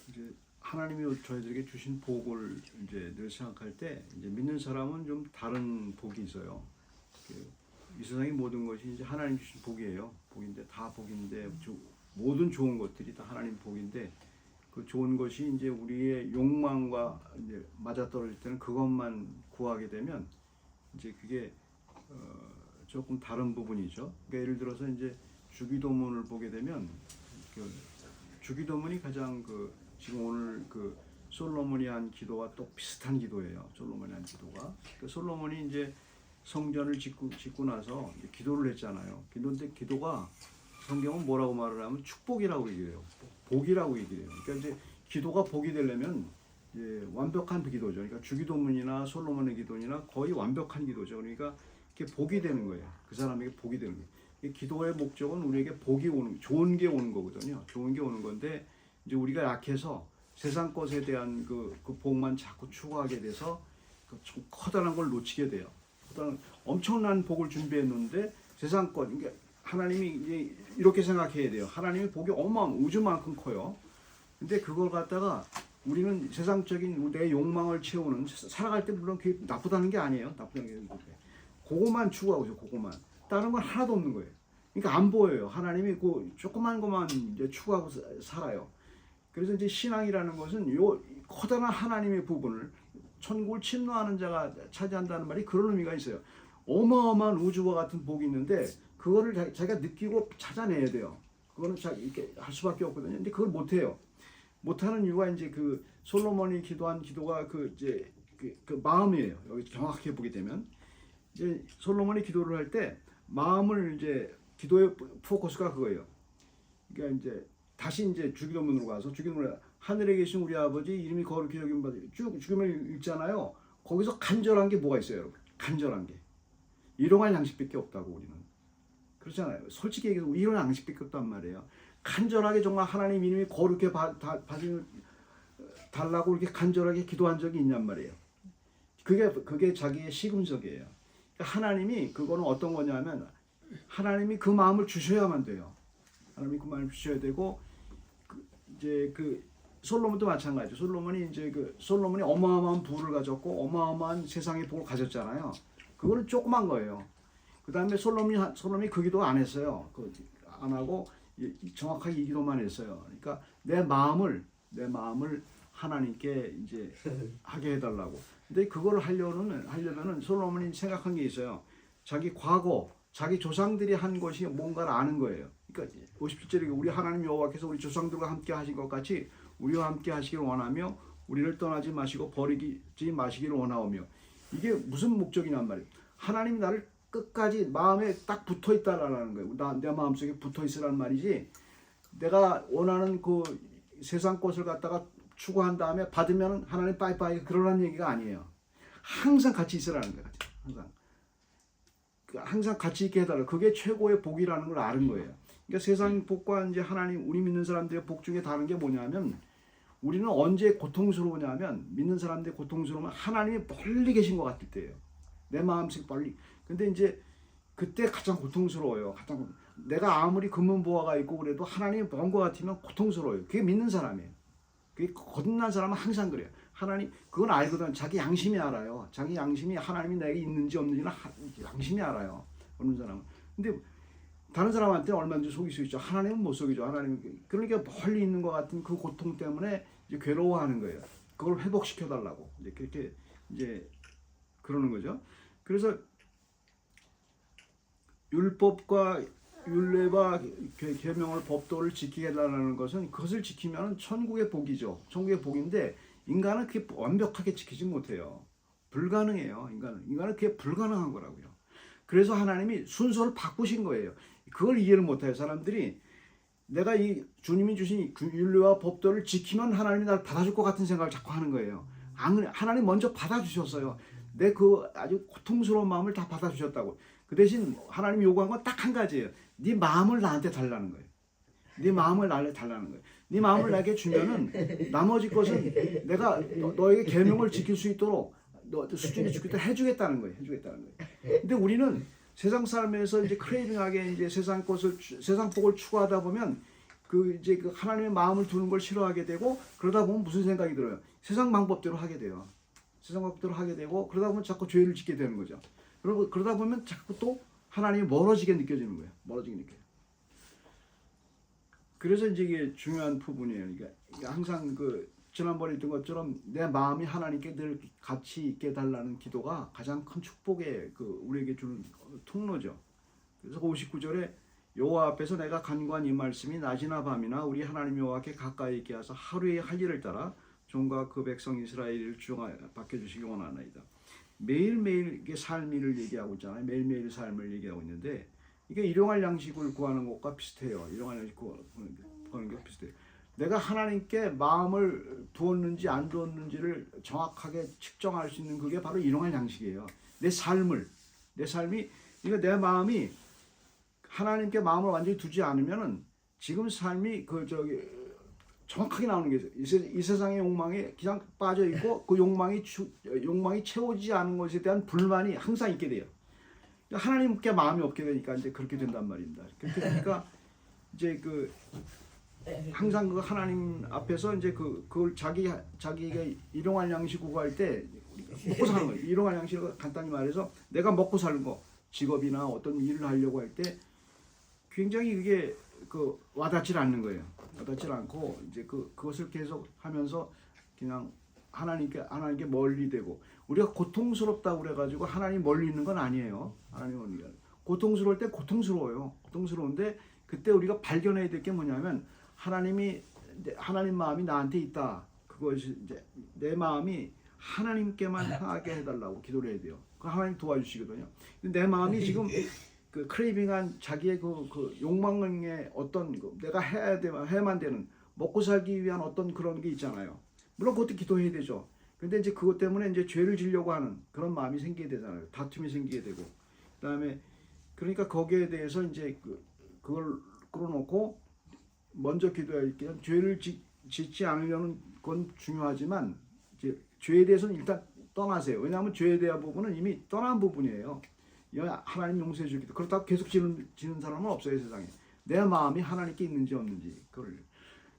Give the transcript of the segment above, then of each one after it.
이제 하나님이 저희들에게 주신 복을 이제 늘 생각할 때 이제 믿는 사람은 좀 다른 복이 있어요. 이 세상의 모든 것이 이제 하나님 주신 복이에요. 복인데 다 복인데 모든 좋은 것들이 다 하나님 복인데 그 좋은 것이 이제 우리의 욕망과 이제 맞아떨어질 때는 그것만 구하게 되면 이제 그게 조금 다른 부분이죠. 그러니까 예를 들어서 이제 주기도문을 보게 되면 그 주기도문이 가장 지금 오늘 솔로몬이 한 기도와 또 비슷한 기도예요. 솔로몬이 한 기도가 솔로몬이 이제 성전을 짓고 나서 이제 기도를 했잖아요. 근데 기도가 성경은 뭐라고 말을 하면 축복이라고 얘기해요. 복이라고 얘기해요. 그러니까 이제 기도가 복이 되려면 이제 완벽한 기도죠. 그러니까 주기도문이나 솔로몬의 기도나 거의 완벽한 기도죠. 그러니까 이게 복이 되는 거예요. 그 사람에게 복이 되는 거예요. 기도의 목적은 우리에게 복이 오는, 좋은 게 오는 거거든요. 좋은 게 오는 건데 이제 우리가 약해서 세상 것에 대한 그 복만 자꾸 추구하게 돼서 커다란 걸 놓치게 돼요. 엄청난 복을 준비했는데 세상 것, 그러니까 하나님이 이제 이렇게 생각해야 돼요. 하나님의 복이 어마어마한 우주만큼 커요. 근데 그걸 갖다가 우리는 세상적인 내 욕망을 채우는, 살아갈 때 물론 그게 나쁘다는 게 아니에요. 나쁘다는 게 아니고 그거만 추구하고 있어요. 그거만. 다른 건 하나도 없는 거예요. 그러니까 안 보여요. 하나님이 그 조그만 것만 이제 추구하고 살아요. 그래서 이제 신앙이라는 것은 요 커다란 하나님의 부분을 천국을 침노하는 자가 차지한다는 말이 그런 의미가 있어요. 어마어마한 우주와 같은 복이 있는데 그거를 자기가 느끼고 찾아내야 돼요. 그거는 이렇게 할 수밖에 없거든요. 근데 그걸 못해요. 못하는 이유가 이제 솔로몬이 기도한 기도가 이제 그 마음이에요. 여기 정확하게 보게 되면 이제 솔로몬이 기도를 할 때 마음을 이제 기도의 포커스가 그거예요. 그러니까 이제 다시 이제 주기도문으로 가서 주기도문에 하늘에 계신 우리 아버지 이름이 거룩히 여김 받으 쭉 주기도문을 읽잖아요. 거기서 간절한 게 뭐가 있어요, 여러분? 간절한 게 일용할 양식밖에 없다고 우리는 그렇잖아요. 솔직히 얘기해서 일용할 양식밖에 없단 말이에요. 간절하게 정말 하나님 이름이 거룩히 달라고 이렇게 간절하게 기도한 적이 있냔 말이에요. 그게 자기의 시금석이에요. 그러니까 하나님이 그거는 어떤 거냐면 하나님이 그 마음을 주셔야만 돼요. 하나님이 그 마음을 주셔야 되고 이제 솔로몬도 마찬가지죠. 솔로몬이 어마어마한 부를 가졌고 어마어마한 세상의 복을 가졌잖아요. 그거는 조그만 거예요. 그 다음에 솔로몬이 그 기도 안 했어요. 안 하고 정확하게 이 기도만 했어요. 그러니까 내 마음을 하나님께 이제 하게 해달라고. 근데 그걸 하려면은 솔로몬이 생각한 게 있어요. 자기 과거, 자기 조상들이 한 것이 뭔가를 아는 거예요. 그러니까 57절에 우리 하나님 여호와께서 우리 조상들과 함께 하신 것 같이 우리와 함께 하시기를 원하며 우리를 떠나지 마시고 버리지 마시기를 원하오며 이게 무슨 목적이냔 말이에요. 하나님이 나를 끝까지 마음에 딱 붙어 있다라는 거예요. 내 마음속에 붙어 있으라는 말이지. 내가 원하는 그 세상 것을 갖다가 추구한 다음에 받으면 하나님 빠이빠이 그러라는 얘기가 아니에요. 항상 같이 있으라는 거예요. 항상 같이 있게 해달라. 그게 최고의 복이라는 걸 아는 거예요. 그러니까 세상 복과 이제 하나님 우리 믿는 사람들의 복 중에 다른 게 뭐냐면 우리는 언제 고통스러우냐면 믿는 사람들의 고통스러우면 하나님이 멀리 계신 것 같을 때예요. 내 마음속 멀리. 근데 이제 그때 가장 고통스러워요. 내가 아무리 금은보화가 있고 그래도 하나님이 먼 것 같으면 고통스러워요. 그게 믿는 사람이에요. 그게 거듭난 사람은 항상 그래요. 하나님 그건 알거든. 자기 양심이 알아요. 자기 양심이 하나님이 내게 있는지 없는지는 양심이 알아요. 어느 사람은. 근데 다른 사람한테 얼마든지 속일 수 있죠. 하나님은 못 속이죠. 하나님 그러니까 멀리 있는 것 같은 그 고통 때문에 이제 괴로워하는 거예요. 그걸 회복시켜 달라고 이제 그렇게 이제 그러는 거죠. 그래서 율법과 율례와 계명을 법도를 지키게 해달라는 것은 그것을 지키면 천국의 복이죠. 천국의 복인데 인간은 그게 완벽하게 지키지 못해요. 불가능해요. 인간은 그게 불가능한 거라고요. 그래서 하나님이 순서를 바꾸신 거예요. 그걸 이해를 못해요. 사람들이 내가 이 주님이 주신 율례와 법도를 지키면 하나님이 나를 받아줄 것 같은 생각을 자꾸 하는 거예요. 하나님 먼저 받아주셨어요. 내 아주 고통스러운 마음을 다 받아주셨다고. 그 대신 하나님이 요구한 건 딱 한 가지예요. 네 마음을 나한테 달라는 거예요. 네 마음을 나한테 달라는 거예요. 네 마음을 나에게 주면은 나머지 것은 내가 너에게 계명을 지킬 수 있도록 너 수준이 좋겠다 해주겠다는 거예요. 근데 우리는 세상 삶에서 이제 크레이빙하게 이제 세상 복을 추구하다 보면 이제 그 하나님의 마음을 두는 걸 싫어하게 되고 그러다 보면 무슨 생각이 들어요? 세상 방법대로 하게 돼요. 세상 방법대로 하게 되고 그러다 보면 자꾸 죄를 짓게 되는 거죠. 그러다 보면 자꾸 또 하나님이 멀어지게 느껴지는 거예요. 멀어지게 느껴요. 그래서 이제 이게 중요한 부분이에요. 그러니까 항상 그 지난번에 했던 것처럼 내 마음이 하나님께 늘 같이 있게 달라는 기도가 가장 큰 축복의 그 우리에게 주는 통로죠. 그래서 59절에 여호와 앞에서 내가 간구한 이 말씀이 낮이나 밤이나 우리 하나님 여호와께 가까이 있게 하사 하루의 할 일을 따라 종과 그 백성 이스라엘을 바뀌어주시기 원하나이다. 매일매일 이게 삶을 얘기하고 있잖아요. 매일매일 삶을 얘기하고 있는데 이게 일용할 양식을 구하는 것과 비슷해요. 일용할 양식 구하는 게 비슷해요. 내가 하나님께 마음을 두었는지 안 두었는지를 정확하게 측정할 수 있는 그게 바로 일용할 양식이에요. 내 삶이 그러니까 내 마음이 하나님께 마음을 완전히 두지 않으면은 지금 삶이 정확하게 나오는 게 있어요. 이 세상의 욕망에 그냥 빠져 있고 그 욕망이 채워지지 않은 것에 대한 불만이 항상 있게 돼요. 하나님께 마음이 없게 되니까 이제 그렇게 된단 말입니다. 그렇게 되니까 이제 항상 그 하나님 앞에서 이제 그걸 자기가 일용할 양식 구할 때 먹고 사는 거예요. 일용할 양식을 간단히 말해서 내가 먹고 사는 거, 직업이나 어떤 일을 하려고 할 때 굉장히 그게 와닿질 않는 거예요. 와닿질 않고 이제 그것을 계속 하면서 그냥 하나님께 멀리 되고 우리가 고통스럽다고 그래가지고 하나님 멀리 있는 건 아니에요. 하나님 멀리 고통스러울 때 고통스러워요. 고통스러운데 그때 우리가 발견해야 될 게 뭐냐면 하나님 마음이 나한테 있다. 그것이 이제 내 마음이 하나님께만 향하게 해달라고 기도를 해야 돼요. 그 하나님 도와주시거든요. 근데 내 마음이 지금 그 크레이빙한 자기의 그 욕망의 어떤 내가 해야만 되는 먹고 살기 위한 어떤 그런 게 있잖아요. 물론 그것도 기도해야 되죠. 근데 이제 그것 때문에 이제 죄를 지려고 하는 그런 마음이 생기게 되잖아요. 다툼이 생기게 되고. 그다음에 그러니까 거기에 대해서 이제 그걸 끌어놓고 먼저 기도할 게 죄를 짓지 않으려는 건 중요하지만 이제 죄에 대해서는 일단 떠나세요. 왜냐하면 죄에 대한 부분은 이미 떠난 부분이에요. 하나님 용서해 주기도 그렇다고 계속 지는 사람은 없어요. 세상에. 내 마음이 하나님께 있는지 없는지 그걸.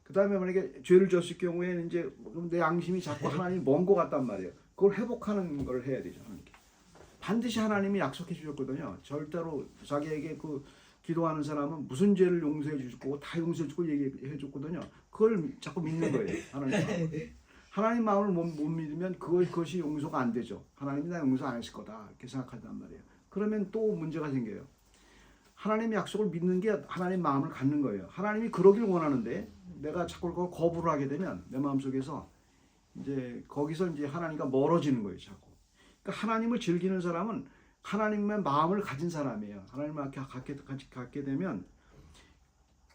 그 다음에 만약에 죄를 졌을 경우에는 이제 내 양심이 자꾸 하나님이 먼 것 같단 말이에요. 그걸 회복하는 걸 해야 되죠. 하나님께. 반드시 하나님이 약속해 주셨거든요. 절대로 자기에게 기도하는 사람은 무슨 죄를 용서해 주실 거고 다 용서해 주고 얘기해 줬거든요. 그걸 자꾸 믿는 거예요. 하나님 마음을 못 믿으면 그것이 용서가 안 되죠. 하나님이 나 용서 안 하실 거다 이렇게 생각한단 말이에요. 그러면 또 문제가 생겨요. 하나님의 약속을 믿는 게 하나님 마음을 갖는 거예요. 하나님이 그러길 원하는데 내가 자꾸 그걸 거부를 하게 되면 내 마음속에서 이제 거기서 이제 하나님과 멀어지는 거예요. 자꾸. 그러니까 하나님을 즐기는 사람은 하나님의 마음을 가진 사람이에요. 하나님을 갖게 되면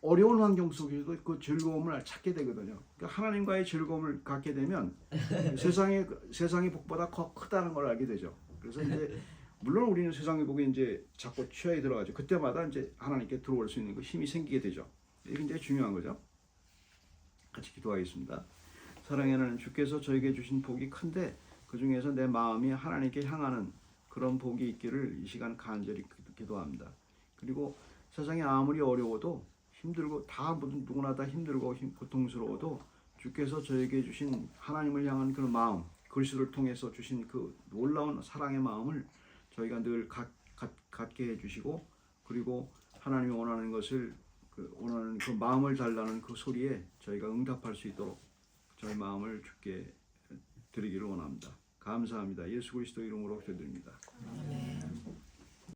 어려운 환경 속에서도 그 즐거움을 찾게 되거든요. 그러니까 하나님과의 즐거움을 갖게 되면 세상의 복보다 더 크다는 걸 알게 되죠. 그래서 이제 물론 우리는 세상의 복에 이제 자꾸 취하에 들어가죠. 그때마다 이제 하나님께 들어올 수 있는 그 힘이 생기게 되죠. 이게 굉장히 중요한 거죠. 같이 기도하겠습니다. 사랑하는 하나님, 주께서 저에게 주신 복이 큰데 그 중에서 내 마음이 하나님께 향하는 그런 복이 있기를 이 시간 간절히 기도합니다. 그리고 세상이 아무리 어려워도 힘들고 누구나 다 힘들고 고통스러워도 주께서 저에게 주신 하나님을 향한 그런 마음, 그리스도를 통해서 주신 그 놀라운 사랑의 마음을 저희가 늘 갖게 해주시고 그리고 하나님이 원하는 것을 원하는 그 마음을 달라는 그 소리에 저희가 응답할 수 있도록 저희 마음을 주께 드리기를 원합니다. 감사합니다. 예수 그리스도 이름으로 기도드립니다.